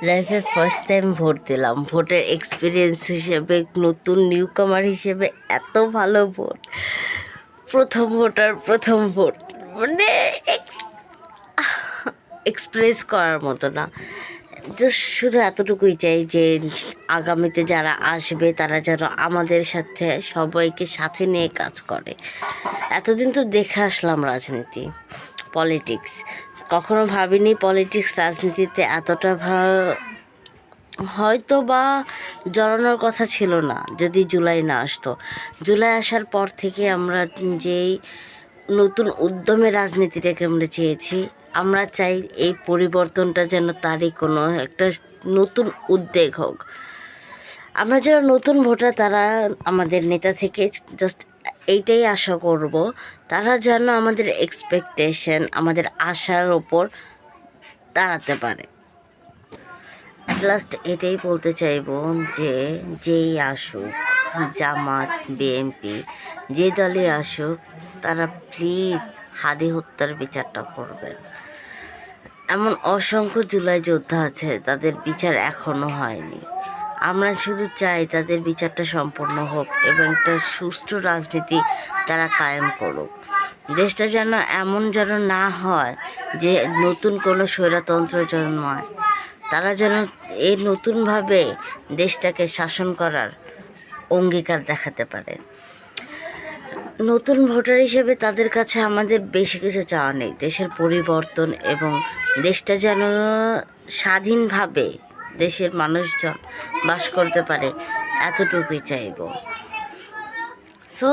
লাইফে first time vote দিলাম। ভোটের এক্সপিরিয়েন্স হিসেবে, নতুন নিউ কামার হিসেবে এত ভালো ভোট। প্রথম ভোটার, প্রথম ভোট, মানে এক্সপ্রেস করার মতো না। জাস্ট শুধু এতটুকুই চাই যে আগামীতে যারা আসবে তারা যেন আমাদের সাথে সবাইকে সাথে নিয়ে কাজ করে। এতদিন তো দেখে আসলাম রাজনীতি, পলিটিক্স, কখনো ভাবিনি পলিটিক্স রাজনীতিতে এতটা হয়তো বা জড়ানোর কথা ছিল না যদি জুলাই না আসতো। জুলাই আসার পর থেকে আমরা যেই নতুন উদ্যমে রাজনীতিটাকে আমরা চেয়েছি, আমরা চাই এই পরিবর্তনটা যেন তারই কোনো একটা নতুন উদ্বেগ হোক। আমরা যারা নতুন ভোটার তারা আমাদের নেতা থেকে জাস্ট এইটাই আশা করব, তারা যেন আমাদের এক্সপেকটেশন, আমাদের আশার ওপর দাঁড়াতে পারে। লাস্ট এটাই বলতে চাইব যে যেই আসুক, জামাত, বিএনপি, যে দলই আসুক, তারা প্লিজ হাদি হত্যার বিচারটা করবেন। এমন অসংখ্য জুলাই যোদ্ধা আছে, তাদের বিচার এখনও হয়নি। আমরা শুধু চাই তাদের বিচারটা সম্পন্ন হোক এবং একটা সুষ্ঠু রাজনীতি তারা কায়েম করুক। দেশটা যেন এমন যেন না হয় যে নতুন কোনো স্বৈরতন্ত্র জন্মায়। তারা যেন এই নতুনভাবে দেশটাকে শাসন করার অঙ্গীকার দেখাতে পারে। নতুন ভোটার হিসেবে তাদের কাছে আমাদের বেশি কিছু চাওয়া নেই। দেশের পরিবর্তন এবং দেশটা যেন স্বাধীনভাবে দেশের মানুষজন বাস করতে পারে, এতটুকুই চাইব। সো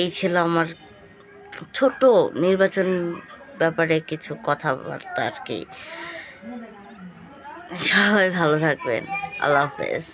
এই ছিল আমার ছোট নির্বাচন ব্যাপারে কিছু কথাবার্তা আর কি। সবাই ভালো থাকবেন। আল্লাহ হাফেজ।